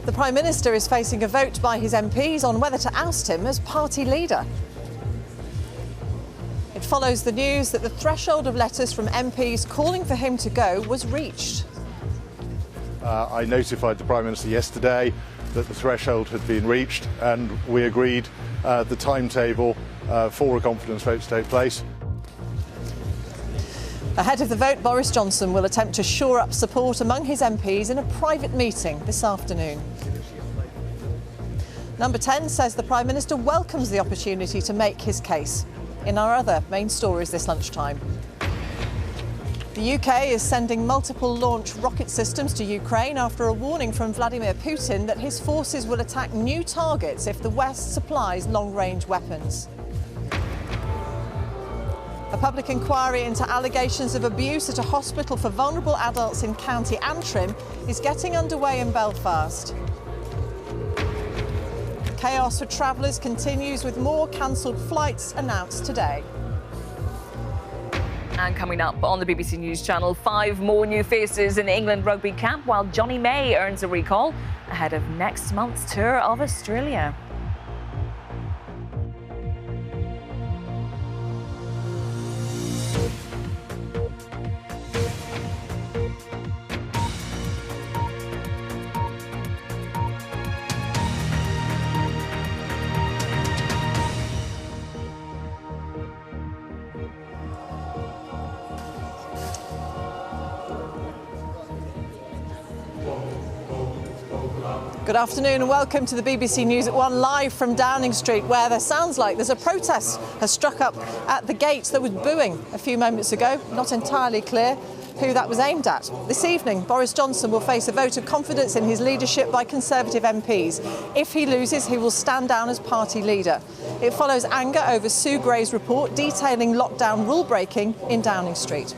The Prime Minister is facing a vote by his MPs on whether to oust him as party leader. It follows the news that the threshold of letters from MPs calling for him to go was reached. I notified the Prime Minister yesterday that the threshold had been reached, and we agreed the timetable for a confidence vote to take place. Ahead of the vote, Boris Johnson will attempt to shore up support among his MPs in a private meeting this afternoon. Number 10 says the Prime Minister welcomes the opportunity to make his case. In our other main stories this lunchtime. The UK is sending multiple launch rocket systems to Ukraine after a warning from Vladimir Putin that his forces will attack new targets if the West supplies long-range weapons. A public inquiry into allegations of abuse at a hospital for vulnerable adults in County Antrim is getting underway in Belfast. Chaos for travellers continues with more cancelled flights announced today. And coming up on the BBC News Channel, 5 more new faces in England rugby camp while Johnny May earns a recall ahead of next month's tour of Australia. Good afternoon and welcome to the BBC News at 1 live from Downing Street, where there sounds like there's a protest has struck up at the gate. There was booing a few moments ago, not entirely clear who that was aimed at. This evening, Boris Johnson will face a vote of confidence in his leadership by Conservative MPs. If he loses, he will stand down as party leader. It follows anger over Sue Gray's report detailing lockdown rule breaking in Downing Street.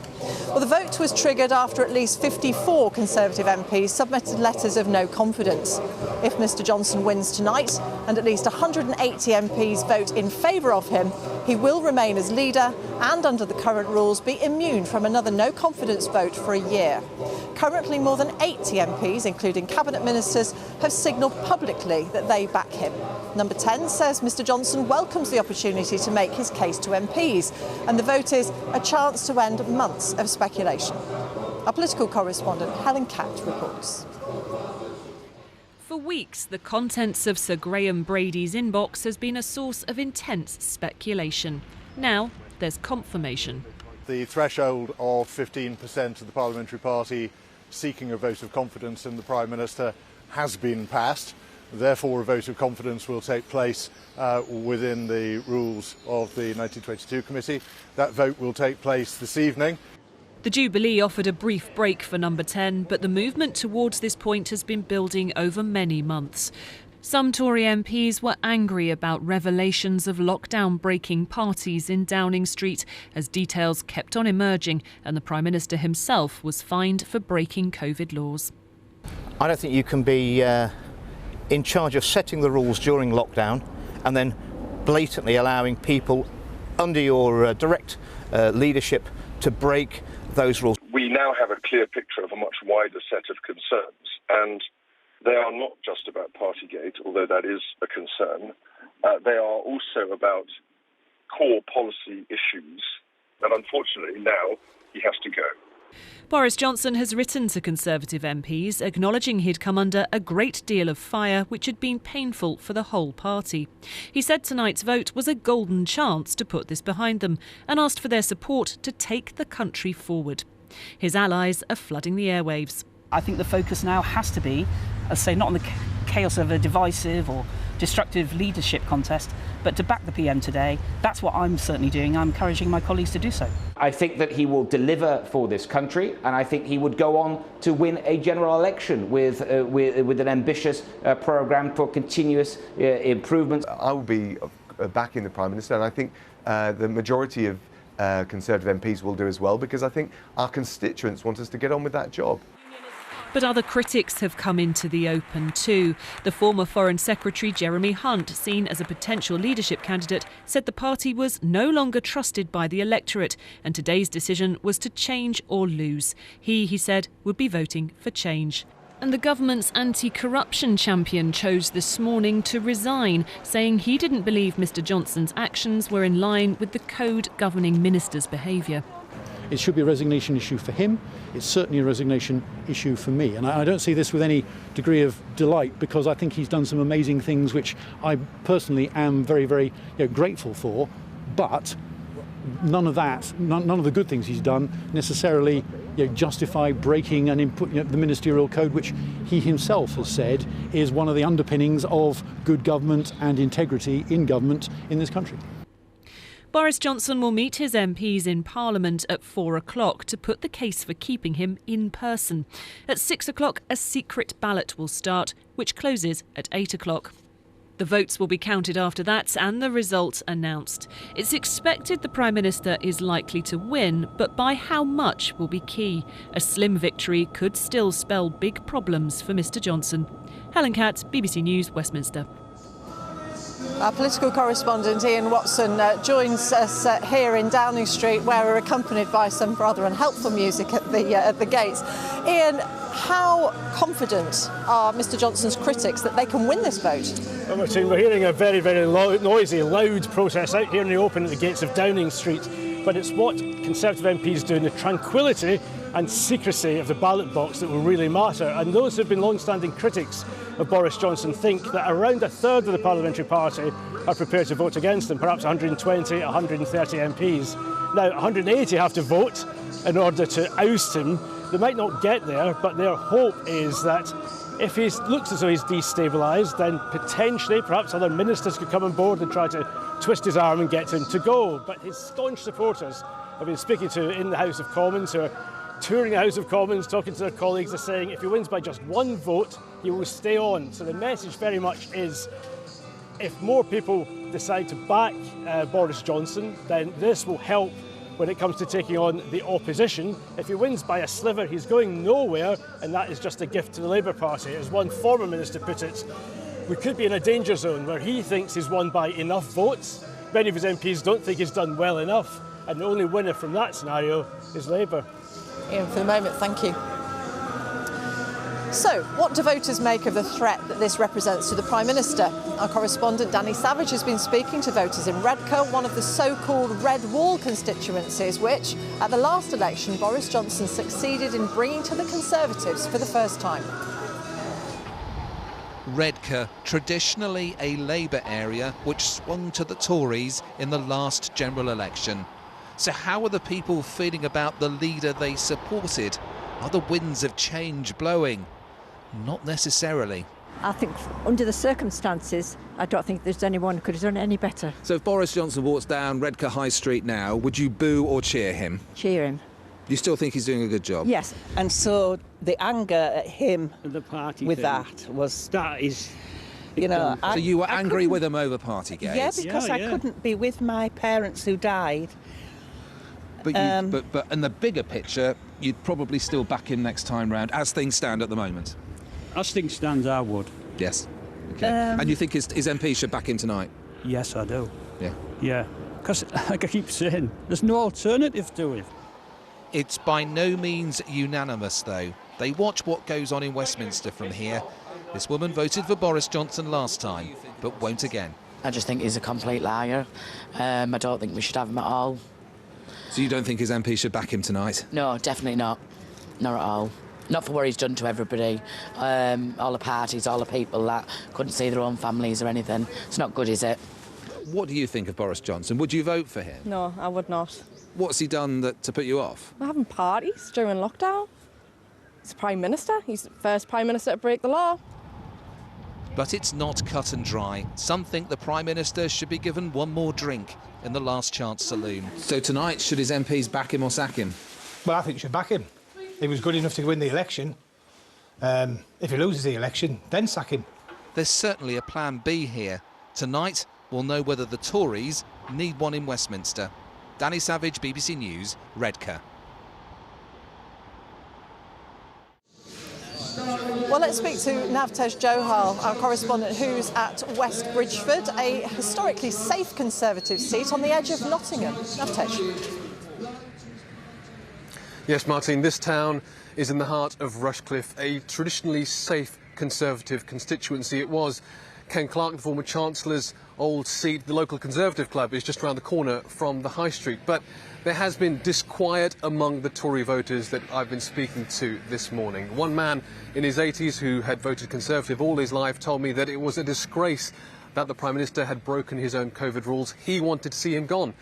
Well, the vote was triggered after at least 54 Conservative MPs submitted letters of no confidence. If Mr Johnson wins tonight and at least 180 MPs vote in favour of him, he will remain as leader and, under the current rules, be immune from another no confidence vote for a year. Currently, more than 80 MPs, including cabinet ministers, have signalled publicly that they back him. Number 10 says Mr Johnson welcomes the opportunity to make his case to MPs, and the vote is a chance to end months of speculation. Our political correspondent Helen Catt reports. For weeks, the contents of Sir Graham Brady's inbox has been a source of intense speculation. Now there's confirmation. The threshold of 15% of the parliamentary party seeking a vote of confidence in the Prime Minister has been passed. Therefore, a vote of confidence will take place within the rules of the 1922 committee. That vote will take place this evening. The Jubilee offered a brief break for Number 10, but the movement towards this point has been building over many months. Some Tory MPs were angry about revelations of lockdown-breaking parties in Downing Street as details kept on emerging and the Prime Minister himself was fined for breaking COVID laws. I don't think you can be in charge of setting the rules during lockdown and then blatantly allowing people under your direct leadership to break those rules. We now have a clear picture of a much wider set of concerns, and they are not just about Partygate, although that is a concern. They are also about core policy issues, and unfortunately now he has to go. Boris Johnson has written to Conservative MPs acknowledging he'd come under a great deal of fire which had been painful for the whole party. He said tonight's vote was a golden chance to put this behind them and asked for their support to take the country forward. His allies are flooding the airwaves. I think the focus now has to be, as I say, not on the chaos of a divisive or destructive leadership contest, but to back the PM today. That's what I'm certainly doing. I'm encouraging my colleagues to do so. I think that he will deliver for this country, and I think he would go on to win a general election with an ambitious programme for continuous improvements. I will be backing the Prime Minister, and I think the majority of Conservative MPs will do as well, because I think our constituents want us to get on with that job. But other critics have come into the open too. The former Foreign Secretary Jeremy Hunt, seen as a potential leadership candidate, said the party was no longer trusted by the electorate and today's decision was to change or lose. He said, would be voting for change. And the government's anti-corruption champion chose this morning to resign, saying he didn't believe Mr Johnson's actions were in line with the code governing ministers' behaviour. It should be a resignation issue for him. It's certainly a resignation issue for me. And I don't see this with any degree of delight, because I think he's done some amazing things which I personally am very, very grateful for. But none of that, none of the good things he's done necessarily justify breaking and the ministerial code, which he himself has said is one of the underpinnings of good government and integrity in government in this country. Boris Johnson will meet his MPs in Parliament at 4 o'clock to put the case for keeping him in person. At 6 o'clock, a secret ballot will start, which closes at 8 o'clock. The votes will be counted after that and the result announced. It's expected the Prime Minister is likely to win, but by how much will be key. A slim victory could still spell big problems for Mr Johnson. Helen Katz, BBC News, Westminster. Our political correspondent Ian Watson joins us here in Downing Street, where we're accompanied by some rather unhelpful music at the gates. Ian, how confident are Mr Johnson's critics that they can win this vote? Well, Martine, we're hearing a very, very noisy, loud protest out here in the open at the gates of Downing Street. But it's what Conservative MPs do in the tranquility and secrecy of the ballot box that will really matter. And those who have been long-standing critics of Boris Johnson think that around a third of the parliamentary party are prepared to vote against him, perhaps 120, 130 MPs. Now, 180 have to vote in order to oust him. They might not get there, but their hope is that if he looks as though he's destabilised, then potentially perhaps other ministers could come on board and try to twist his arm and get him to go. But his staunch supporters I've been speaking to in the House of Commons, who are touring the House of Commons, talking to their colleagues, are saying if he wins by just one vote, he will stay on. So the message very much is, if more people decide to back Boris Johnson, then this will help when it comes to taking on the opposition. If he wins by a sliver, he's going nowhere, and that is just a gift to the Labour Party. As one former minister put it, we could be in a danger zone where he thinks he's won by enough votes. Many of his MPs don't think he's done well enough, and the only winner from that scenario is Labour. Ian, for the moment, thank you. So, what do voters make of the threat that this represents to the Prime Minister? Our correspondent Danny Savage has been speaking to voters in Redcar, one of the so-called Red Wall constituencies, which, at the last election, Boris Johnson succeeded in bringing to the Conservatives for the first time. Redcar, traditionally a Labour area which swung to the Tories in the last general election. So how are the people feeling about the leader they supported? Are the winds of change blowing? Not necessarily. I think under the circumstances, I don't think there's anyone who could have done any better. So if Boris Johnson walks down Redcar High Street now, would you boo or cheer him? Cheer him. You still think he's doing a good job? Yes. And so the anger at him the party with thing. that was... That is... You know, so you were angry with him over Partygate? Yeah, because I couldn't be with my parents who died. But in the bigger picture, you'd probably still back him next time round, as things stand at the moment. As things stand, I would. Yes. Okay. And you think his MP should back him tonight? Yes, I do. Yeah. Yeah. Because, like I keep saying, there's no alternative to it. It's by no means unanimous, though. They watch what goes on in Westminster from here. This woman voted for Boris Johnson last time, but won't again. I just think he's a complete liar. I don't think we should have him at all. So you don't think his MP should back him tonight? No, definitely not. Not at all. Not for what he's done to everybody. All the parties, all the people that couldn't see their own families or anything. It's not good, is it? What do you think of Boris Johnson? Would you vote for him? No, I would not. What's he done to put you off? We're having parties during lockdown. He's Prime Minister. He's the first Prime Minister to break the law. But it's not cut and dry. Some think the Prime Minister should be given one more drink in the Last Chance saloon. So tonight, should his MPs back him or sack him? Well, I think you should back him. He was good enough to win the election. If he loses the election, then sack him. There's certainly a plan B here. Tonight, we'll know whether the Tories need one in Westminster. Danny Savage, BBC News, Redcar. Well, let's speak to Navtej Johal, our correspondent, who's at West Bridgeford, a historically safe Conservative seat on the edge of Nottingham. Navtej. Yes, Martine, this town is in the heart of Rushcliffe, a traditionally safe Conservative constituency. It was Ken Clarke, the former Chancellor's old seat. The local Conservative club is just around the corner from the High Street. But there has been disquiet among the Tory voters that I've been speaking to this morning. One man in his 80s who had voted Conservative all his life told me that it was a disgrace that the Prime Minister had broken his own COVID rules. He wanted to see him gone.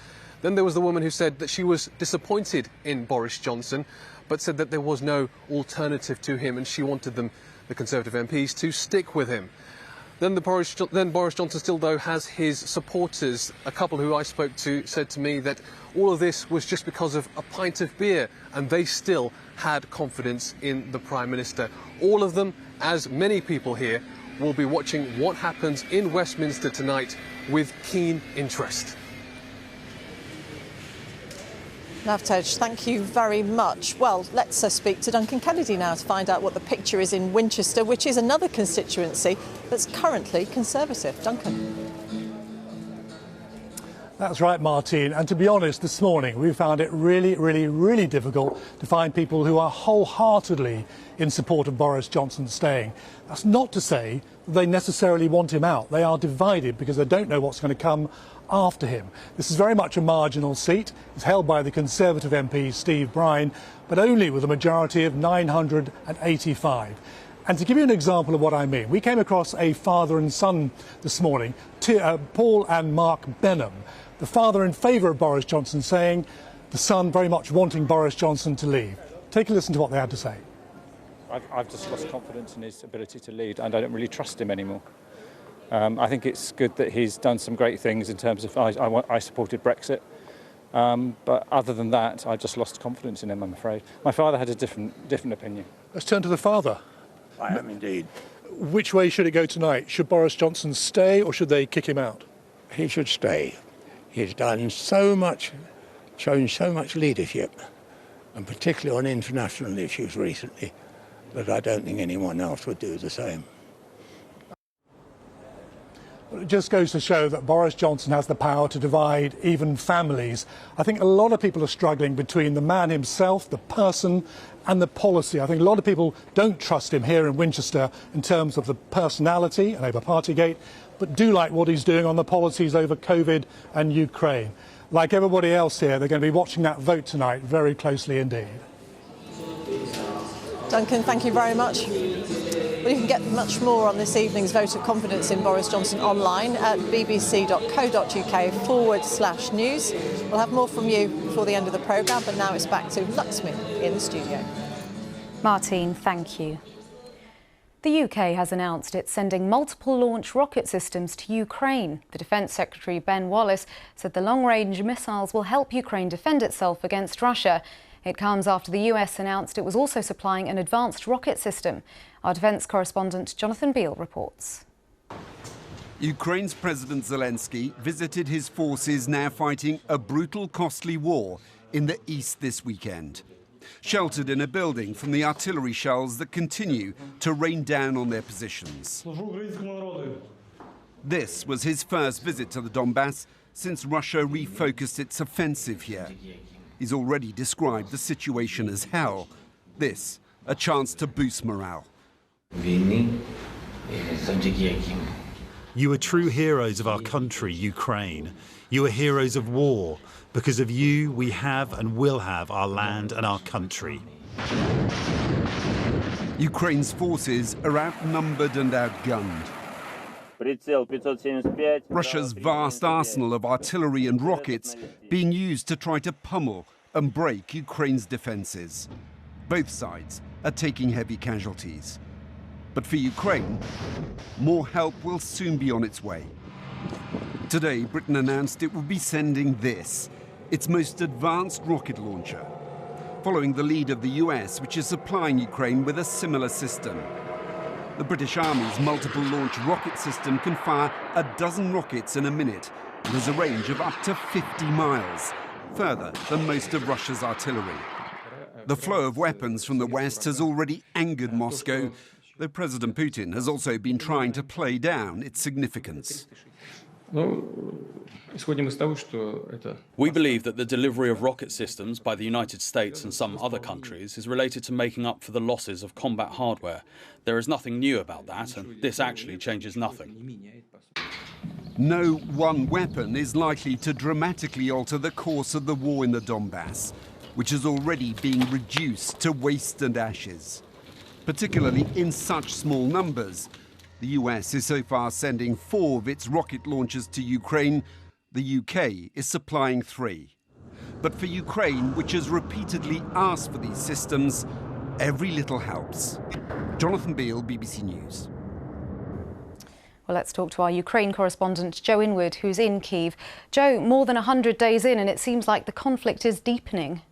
Then there was the woman who said that she was disappointed in Boris Johnson, but said that there was no alternative to him and she wanted them, the Conservative MPs, to stick with him. Then Boris Johnson still, though, has his supporters. A couple who I spoke to said to me that all of this was just because of a pint of beer, and they still had confidence in the Prime Minister. All of them, as many people here, will be watching what happens in Westminster tonight with keen interest. Navtej, thank you very much. Well, let's speak to Duncan Kennedy now to find out what the picture is in Winchester, which is another constituency that's currently Conservative. Duncan. That's right, Martine. And to be honest, this morning we found it really difficult to find people who are wholeheartedly in support of Boris Johnson staying. That's not to say that they necessarily want him out. They are divided because they don't know what's going to come after him. This is very much a marginal seat. It's held by the Conservative MP Steve Brine, but only with a majority of 985. And to give you an example of what I mean, we came across a father and son this morning, Paul and Mark Benham. The father in favour of Boris Johnson saying, the son very much wanting Boris Johnson to leave. Take a listen to what they had to say. I've just lost confidence in his ability to lead, and I don't really trust him anymore. I think it's good that he's done some great things in terms of I supported Brexit, but other than that, I just lost confidence in him, I'm afraid. My father had a different opinion. Let's turn to the father. I am indeed. Which way should it go tonight? Should Boris Johnson stay or should they kick him out? He should stay. He's done so much, shown so much leadership, and particularly on international issues recently, that I don't think anyone else would do the same. Well, it just goes to show that Boris Johnson has the power to divide even families. I think a lot of people are struggling between the man himself, the person, and the policy. I think a lot of people don't trust him here in Winchester in terms of the personality and over Partygate, but do like what he's doing on the policies over COVID and Ukraine. Like everybody else here, they're going to be watching that vote tonight very closely indeed. Duncan, thank you very much. Well, you can get much more on this evening's vote of confidence in Boris Johnson online at bbc.co.uk/news. We'll have more from you before the end of the programme, but now it's back to Luxmy in the studio. Martine, thank you. The UK has announced it's sending multiple launch rocket systems to Ukraine. The Defence Secretary Ben Wallace said the long-range missiles will help Ukraine defend itself against Russia. It comes after the US announced it was also supplying an advanced rocket system. Our defence correspondent Jonathan Beale reports. Ukraine's President Zelensky visited his forces now fighting a brutal, costly war in the east this weekend. Sheltered in a building from the artillery shells that continue to rain down on their positions. This was his first visit to the Donbass since Russia refocused its offensive here. He's already described the situation as hell. This, a chance to boost morale. You are true heroes of our country, Ukraine. You are heroes of war. Because of you, we have and will have our land and our country. Ukraine's forces are outnumbered and outgunned. Russia's vast arsenal of artillery and rockets being used to try to pummel and break Ukraine's defences. Both sides are taking heavy casualties. But for Ukraine, more help will soon be on its way. Today, Britain announced it will be sending this, its most advanced rocket launcher, following the lead of the US, which is supplying Ukraine with a similar system. The British Army's multiple launch rocket system can fire a dozen rockets in a minute and has a range of up to 50 miles, further than most of Russia's artillery. The flow of weapons from the West has already angered Moscow, though President Putin has also been trying to play down its significance. We believe that the delivery of rocket systems by the United States and some other countries is related to making up for the losses of combat hardware. There is nothing new about that, and this actually changes nothing. No one weapon is likely to dramatically alter the course of the war in the Donbass, which is already being reduced to waste and ashes. Particularly in such small numbers. The US is so far sending 4 of its rocket launchers to Ukraine. The UK is supplying 3. But for Ukraine, which has repeatedly asked for these systems, every little helps. Jonathan Beale, BBC News. Well, let's talk to our Ukraine correspondent, Joe Inwood, who's in Kyiv. Joe, more than 100 days in, and it seems like the conflict is deepening.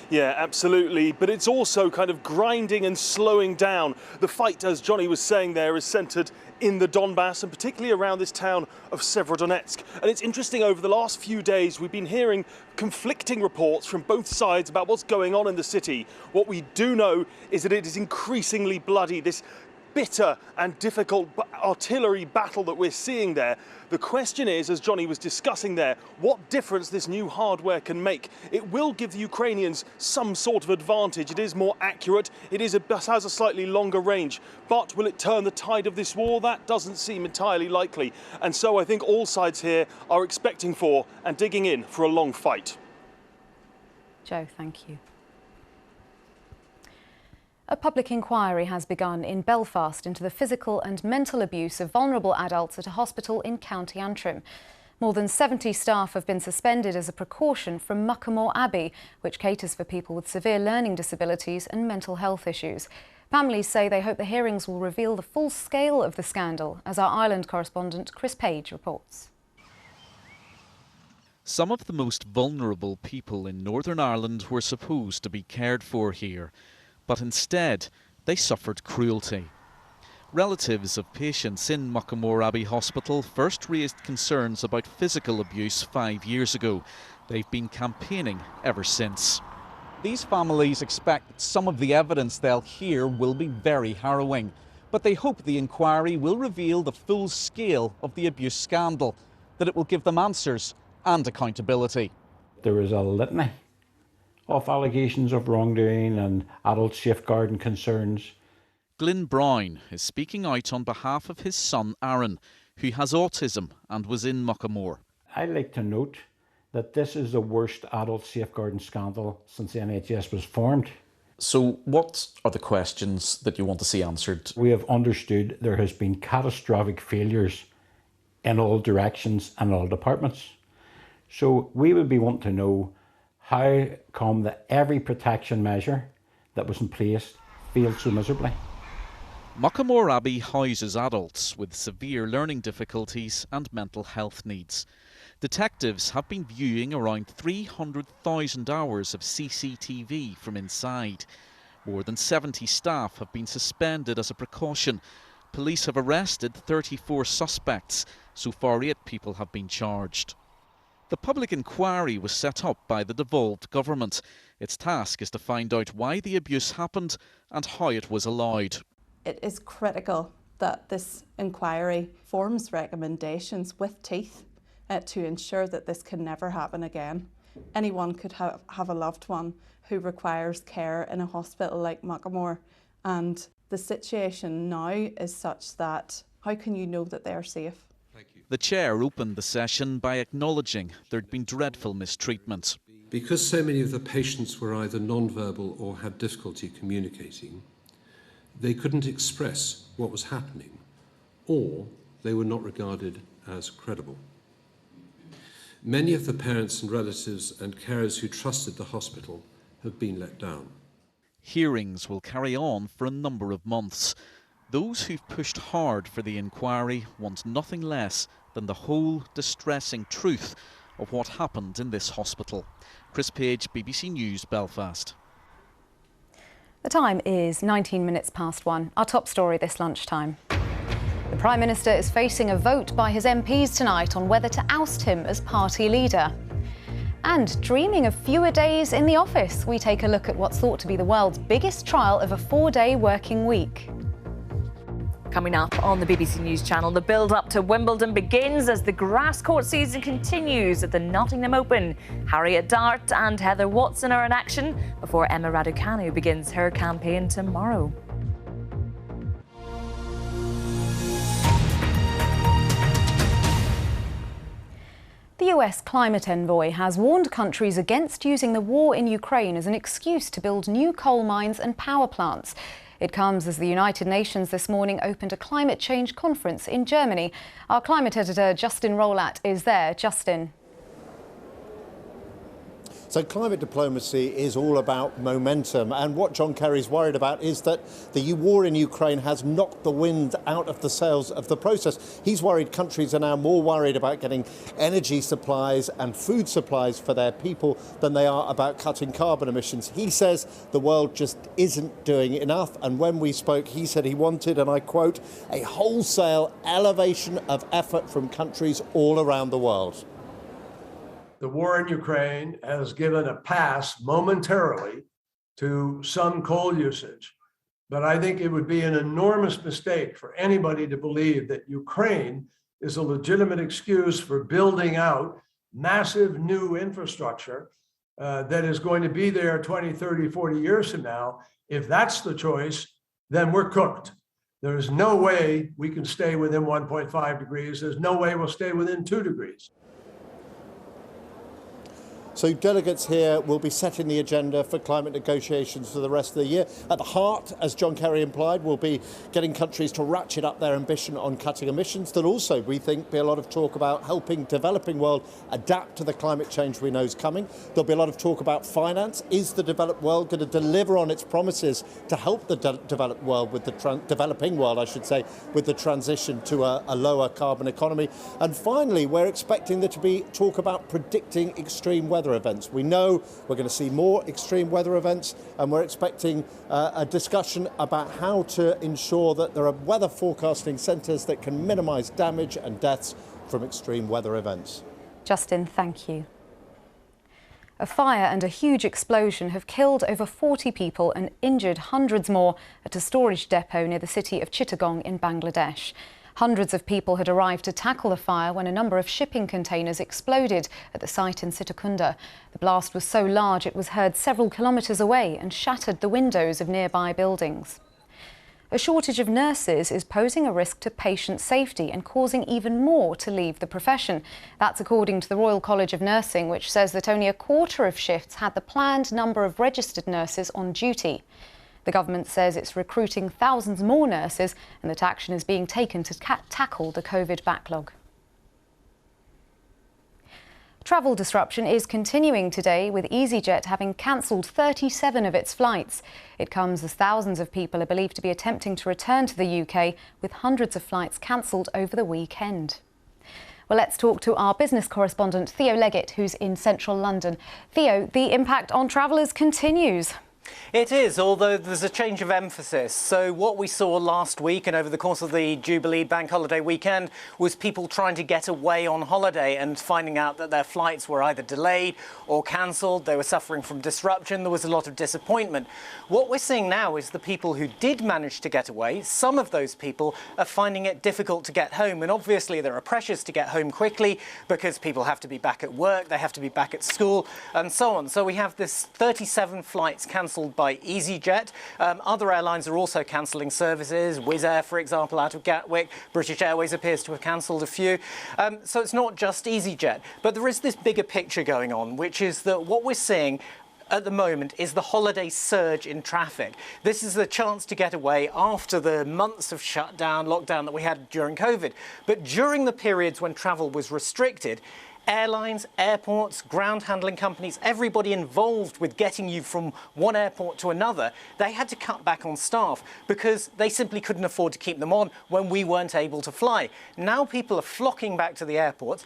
Yeah, absolutely. But it's also kind of grinding and slowing down. The fight, as Johnny was saying there, is centred in the Donbass and particularly around this town of Severodonetsk. And it's interesting, over the last few days, we've been hearing conflicting reports from both sides about what's going on in the city. What we do know is that it is increasingly bloody. This bitter and difficult artillery battle that we're seeing there. The question is, as Johnny was discussing there, what difference this new hardware can make. It will give the Ukrainians some sort of advantage. It is more accurate, it has a slightly longer range, but will it turn the tide of this war? That doesn't seem entirely likely. And so I think all sides here are expecting for and digging in for a long fight. Joe, thank you. A public inquiry has begun in Belfast into the physical and mental abuse of vulnerable adults at a hospital in County Antrim. More than 70 staff have been suspended as a precaution from Muckamore Abbey, which caters for people with severe learning disabilities and mental health issues. Families say they hope the hearings will reveal the full scale of the scandal, as our Ireland correspondent Chris Page reports. Some of the most vulnerable people in Northern Ireland were supposed to be cared for here. But instead, they suffered cruelty. Relatives of patients in Muckamore Abbey Hospital first raised concerns about physical abuse 5 years ago. They've been campaigning ever since. These families expect that some of the evidence they'll hear will be very harrowing, but they hope the inquiry will reveal the full scale of the abuse scandal, that it will give them answers and accountability. There is a litany of allegations of wrongdoing and adult safeguarding concerns. Glyn Brown is speaking out on behalf of his son Aaron, who has autism and was in Muckamore. I'd like to note that this is the worst adult safeguarding scandal since the NHS was formed. So what are the questions that you want to see answered? We have understood there has been catastrophic failures in all directions and all departments. So we would be wanting to know, how come that every protection measure that was in place failed so miserably? Muckamore Abbey houses adults with severe learning difficulties and mental health needs. Detectives have been viewing around 300,000 hours of CCTV from inside. More than 70 staff have been suspended as a precaution. Police have arrested 34 suspects. So far, 8 people have been charged. The public inquiry was set up by the devolved government. Its task is to find out why the abuse happened and how it was allowed. It is critical that this inquiry forms recommendations with teeth to ensure that this can never happen again. Anyone could have a loved one who requires care in a hospital like Muckamore, and the situation now is such that how can you know that they are safe? The chair opened the session by acknowledging there'd been dreadful mistreatment. Because so many of the patients were either non-verbal or had difficulty communicating, they couldn't express what was happening, or they were not regarded as credible. Many of the parents and relatives and carers who trusted the hospital have been let down. Hearings will carry on for a number of months. Those who've pushed hard for the inquiry want nothing less than the whole distressing truth of what happened in this hospital. Chris Page, BBC News, Belfast. The time is 19 minutes past 1. Our top story this lunchtime. The Prime Minister is facing a vote by his MPs tonight on whether to oust him as party leader. And dreaming of fewer days in the office, we take a look at what's thought to be the world's biggest trial of a 4-day working week. Coming up on the BBC News Channel, the build-up to Wimbledon begins as the grass court season continues at the Nottingham Open. Harriet Dart and Heather Watson are in action before Emma Raducanu begins her campaign tomorrow. The US climate envoy has warned countries against using the war in Ukraine as an excuse to build new coal mines and power plants. It comes as the United Nations this morning opened a climate change conference in Germany. Our climate editor Justin Rolat is there. Justin. So climate diplomacy is all about momentum, and what John Kerry's worried about is that the war in Ukraine has knocked the wind out of the sails of the process. He's worried countries are now more worried about getting energy supplies and food supplies for their people than they are about cutting carbon emissions. He says the world just isn't doing enough, and when we spoke he said he wanted, and I quote, a wholesale elevation of effort from countries all around the world. The war in Ukraine has given a pass momentarily to some coal usage. But I think it would be an enormous mistake for anybody to believe that Ukraine is a legitimate excuse for building out massive new infrastructure that is going to be there 20, 30, 40 years from now. If that's the choice, then we're cooked. There's no way we can stay within 1.5 degrees. There's no way we'll stay within 2 degrees. So delegates here will be setting the agenda for climate negotiations for the rest of the year. At the heart, as John Kerry implied, will be getting countries to ratchet up their ambition on cutting emissions. There'll also, we think, be a lot of talk about helping developing world adapt to the climate change we know is coming. There'll be a lot of talk about finance. Is the developed world going to deliver on its promises to help the developed world, with the developing world, I should say, with the transition to a lower carbon economy? And finally, we're expecting there to be talk about predicting extreme weather events. We know we're going to see more extreme weather events, and we're expecting a discussion about how to ensure that there are weather forecasting centres that can minimise damage and deaths from extreme weather events. Justin, thank you. A fire and a huge explosion have killed over 40 people and injured hundreds more at a storage depot near the city of Chittagong in Bangladesh. Hundreds of people had arrived to tackle the fire when a number of shipping containers exploded at the site in Sitakunda. The blast was so large it was heard several kilometres away and shattered the windows of nearby buildings. A shortage of nurses is posing a risk to patient safety and causing even more to leave the profession. That's according to the Royal College of Nursing, which says that only a quarter of shifts had the planned number of registered nurses on duty. The government says it's recruiting thousands more nurses and that action is being taken to tackle the COVID backlog. Travel disruption is continuing today, with EasyJet having cancelled 37 of its flights. It comes as thousands of people are believed to be attempting to return to the UK, with hundreds of flights cancelled over the weekend. Well, let's talk to our business correspondent, Theo Leggett, who's in central London. Theo, the impact on travellers continues. It is, although there's a change of emphasis. So what we saw last week and over the course of the Jubilee bank holiday weekend was people trying to get away on holiday and finding out that their flights were either delayed or cancelled. They were suffering from disruption. There was a lot of disappointment. What we're seeing now is the people who did manage to get away, some of those people are finding it difficult to get home. And obviously there are pressures to get home quickly because people have to be back at work, they have to be back at school and so on. So we have this 37 flights cancelled by EasyJet. Other airlines are also cancelling services. Wizz Air, for example, out of Gatwick. British Airways appears to have cancelled a few. So it's not just EasyJet. But there is this bigger picture going on, which is that what we're seeing at the moment is the holiday surge in traffic. This is the chance to get away after the months of shutdown, lockdown that we had during COVID. But during the periods when travel was restricted, airlines, airports, ground handling companies, everybody involved with getting you from one airport to another, they had to cut back on staff because they simply couldn't afford to keep them on when we weren't able to fly. Now people are flocking back to the airports.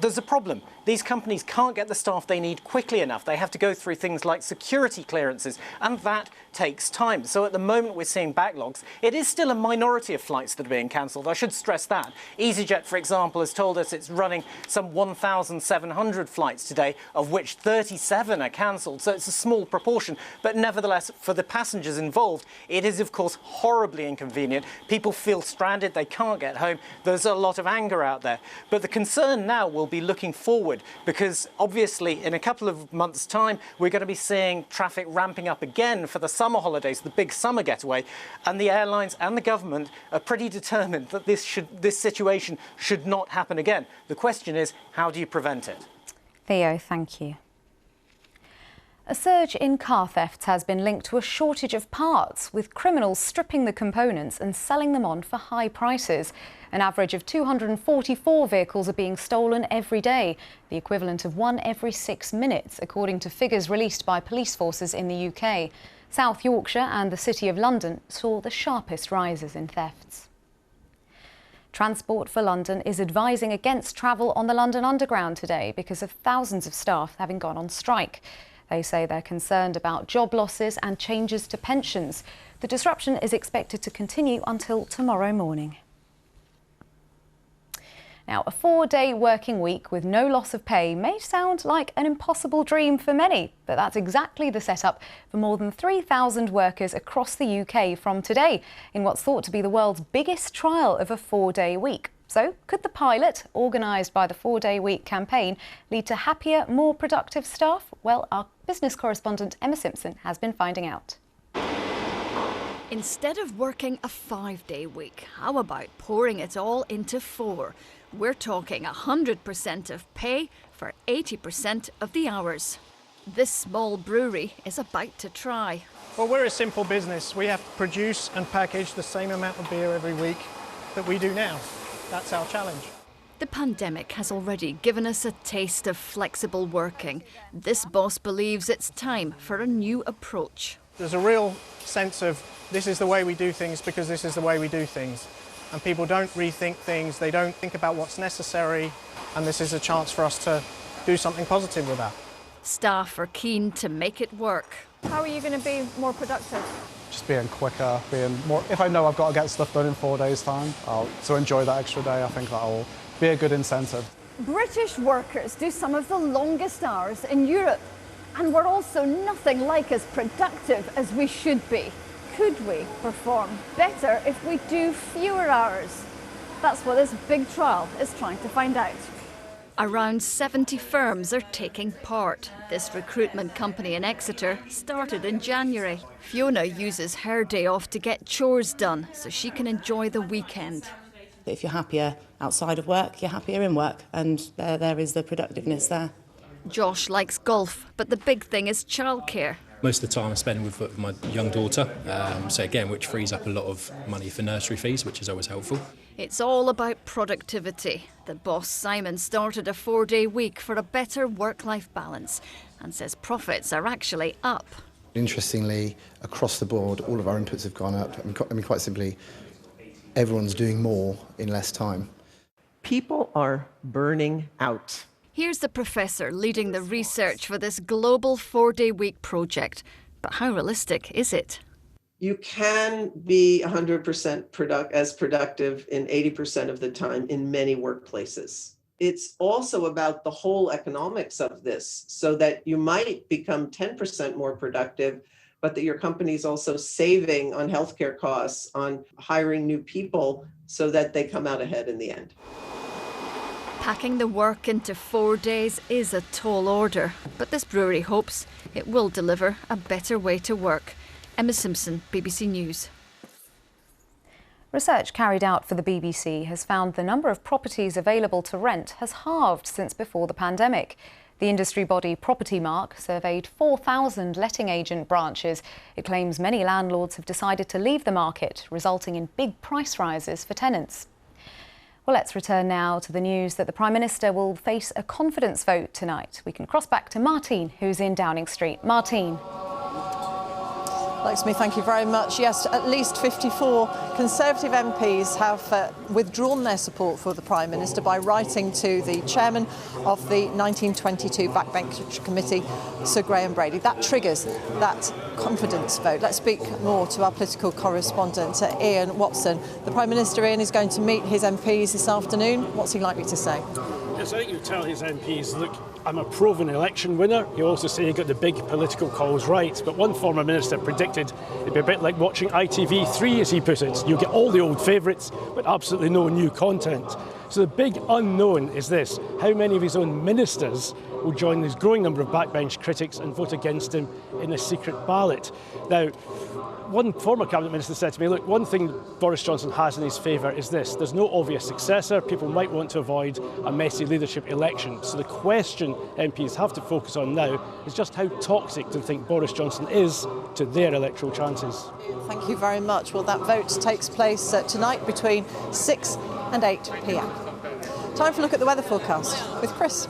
there's a problem. These companies can't get the staff they need quickly enough. They have to go through things like security clearances, and that takes time. So at the moment we're seeing backlogs. It is still a minority of flights that are being cancelled. I should stress that. EasyJet, for example, has told us it's running some 1,700 flights today, of which 37 are cancelled. So it's a small proportion. But nevertheless, for the passengers involved, it is, of course, horribly inconvenient. People feel stranded. They can't get home. There's a lot of anger out there. But the concern now will be looking forward, because obviously in a couple of months' time, we're going to be seeing traffic ramping up again for the summer holidays, the big summer getaway, and the airlines and the government are pretty determined that this situation should not happen again. The question is, how do you prevent it? Theo, thank you. A surge in car thefts has been linked to a shortage of parts, with criminals stripping the components and selling them on for high prices. An average of 244 vehicles are being stolen every day, the equivalent of 1 every 6 minutes, according to figures released by police forces in the UK. South Yorkshire and the City of London saw the sharpest rises in thefts. Transport for London is advising against travel on the London Underground today because of thousands of staff having gone on strike. They say they're concerned about job losses and changes to pensions. The disruption is expected to continue until tomorrow morning. Now, a 4-day working week with no loss of pay may sound like an impossible dream for many, but that's exactly the setup for more than 3,000 workers across the UK from today, in what's thought to be the world's biggest trial of a 4-day week. So, could the pilot, organised by the 4-day week campaign, lead to happier, more productive staff? Well, our business correspondent Emma Simpson has been finding out. Instead of working a 5-day week, how about pouring it all into 4? We're talking 100% of pay for 80% of the hours. This small brewery is about to try. Well, we're a simple business. We have to produce and package the same amount of beer every week that we do now. That's our challenge. The pandemic has already given us a taste of flexible working. This boss believes it's time for a new approach. There's a real sense of this is the way we do things because this is the way we do things. And people don't rethink things, they don't think about what's necessary, and this is a chance for us to do something positive with that. Staff are keen to make it work. How are you going to be more productive? Just being quicker, being more. If I know I've got to get stuff done in 4 days' time, to enjoy that extra day, I think that'll be a good incentive. British workers do some of the longest hours in Europe, and we're also nothing like as productive as we should be. Could we perform better if we do fewer hours? That's what this big trial is trying to find out. Around 70 firms are taking part. This recruitment company in Exeter started in January. Fiona uses her day off to get chores done so she can enjoy the weekend. If you're happier outside of work, you're happier in work, and there is the productiveness there. Josh likes golf, but the big thing is childcare. Most of the time I spend with my young daughter, so again, which frees up a lot of money for nursery fees, which is always helpful. It's all about productivity. The boss, Simon, started a 4-day week for a better work-life balance and says profits are actually up. Interestingly, across the board, all of our inputs have gone up. I mean, quite simply, everyone's doing more in less time. People are burning out. Here's the professor leading the research for this global 4-day week project. But how realistic is it? You can be 100% as productive in 80% of the time in many workplaces. It's also about the whole economics of this, so that you might become 10% more productive, but that your company's also saving on healthcare costs, on hiring new people, so that they come out ahead in the end. Packing the work into 4 days is a tall order, but this brewery hopes it will deliver a better way to work. Emma Simpson, BBC News. Research carried out for the BBC has found the number of properties available to rent has halved since before the pandemic. The industry body Property Mark surveyed 4,000 letting agent branches. It claims many landlords have decided to leave the market, resulting in big price rises for tenants. Well, let's return now to the news that the Prime Minister will face a confidence vote tonight. We can cross back to Martine, who's in Downing Street. Martine. Luxmy, thank you very much. Yes, at least 54 Conservative MPs have withdrawn their support for the Prime Minister by writing to the chairman of the 1922 Backbench Committee, Sir Graham Brady. That triggers that confidence vote. Let's speak more to our political correspondent, Ian Watson. The Prime Minister, Ian, is going to meet his MPs this afternoon. What's he likely to say? Yes, I think he'll tell his MPs, look, I'm a proven election winner. He'll also say he got the big political calls right. But one former minister predicted it'd be a bit like watching ITV3, as he put it. You get all the old favourites, but absolutely no new content. So the big unknown is this: how many of his own ministers will join this growing number of backbench critics and vote against him in a secret ballot? Now, one former cabinet minister said to me, look, one thing Boris Johnson has in his favour is this: there's no obvious successor. People might want to avoid a messy leadership election. So the question MPs have to focus on now is just how toxic do they think Boris Johnson is to their electoral chances. Thank you very much. Well, that vote takes place tonight between 6 and 8 p.m. Time for a look at the weather forecast with Chris.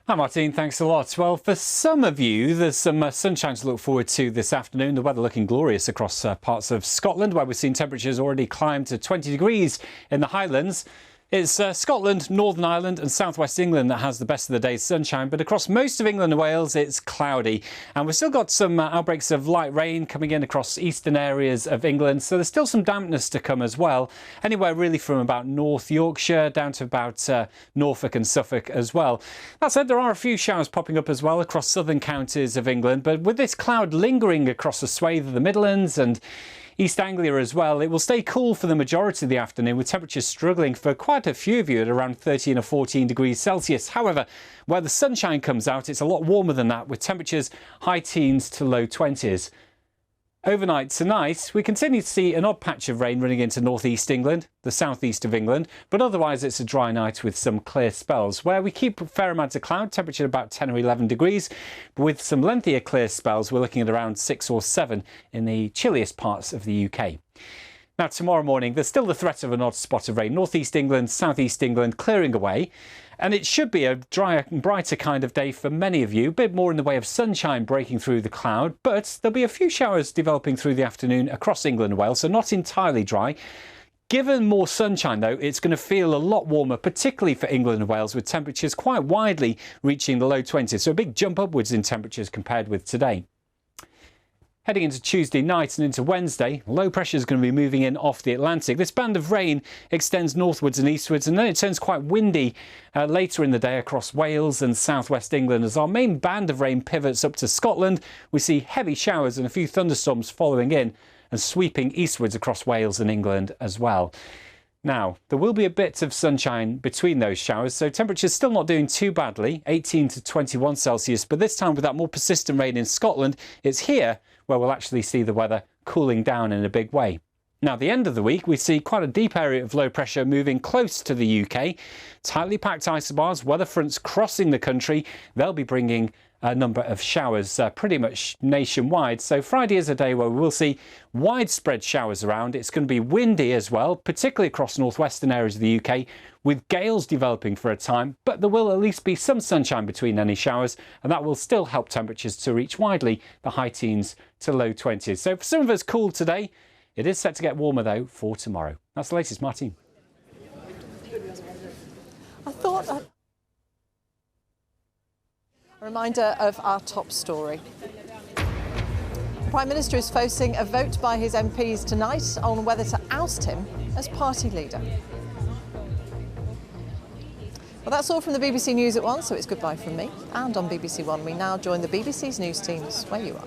Hi Martine, thanks a lot. Well, for some of you, there's some sunshine to look forward to this afternoon. The weather looking glorious across parts of Scotland, where we've seen temperatures already climb to 20 degrees in the Highlands. It's Scotland, Northern Ireland and South West England that has the best of the day's sunshine, but across most of England and Wales it's cloudy. And we've still got some outbreaks of light rain coming in across eastern areas of England, so there's still some dampness to come as well. Anywhere really from about North Yorkshire down to about Norfolk and Suffolk as well. That said, there are a few showers popping up as well across southern counties of England, but with this cloud lingering across the swathe of the Midlands and East Anglia as well, it will stay cool for the majority of the afternoon, with temperatures struggling for quite a few of you at around 13 or 14 degrees Celsius. However, where the sunshine comes out, it's a lot warmer than that, with temperatures high teens to low 20s. Overnight tonight, we continue to see an odd patch of rain running into northeast England, the southeast of England, but otherwise it's a dry night with some clear spells, where we keep a fair amount of cloud, temperature about 10 or 11 degrees, but with some lengthier clear spells, we're looking at around 6 or 7 in the chilliest parts of the UK. Now, tomorrow morning, there's still the threat of an odd spot of rain. Northeast England, southeast England clearing away. And it should be a drier and brighter kind of day for many of you. A bit more in the way of sunshine breaking through the cloud. But there'll be a few showers developing through the afternoon across England and Wales, so not entirely dry. Given more sunshine, though, it's going to feel a lot warmer, particularly for England and Wales, with temperatures quite widely reaching the low 20s. So a big jump upwards in temperatures compared with today. Heading into Tuesday night and into Wednesday, low pressure is going to be moving in off the Atlantic. This band of rain extends northwards and eastwards, and then it turns quite windy later in the day across Wales and southwest England. As our main band of rain pivots up to Scotland, we see heavy showers and a few thunderstorms following in and sweeping eastwards across Wales and England as well. Now, there will be a bit of sunshine between those showers, so temperatures still not doing too badly, 18 to 21 Celsius, but this time with that more persistent rain in Scotland, it's here where we'll actually see the weather cooling down in a big way. Now, at the end of the week, we see quite a deep area of low pressure moving close to the UK. Tightly packed isobars, weather fronts crossing the country. They'll be bringing a number of showers pretty much nationwide. So Friday is a day where we will see widespread showers around. It's going to be windy as well, particularly across northwestern areas of the UK, with gales developing for a time, but there will at least be some sunshine between any showers, and that will still help temperatures to reach widely the high teens to low 20s. So for some of us cool today, it is set to get warmer though for tomorrow. That's the latest, Martine. I thought a reminder of our top story. The Prime Minister is facing a vote by his MPs tonight on whether to oust him as party leader. Well, that's all from the BBC News at 1, so it's goodbye from me. And on BBC One, we now join the BBC's news teams where you are.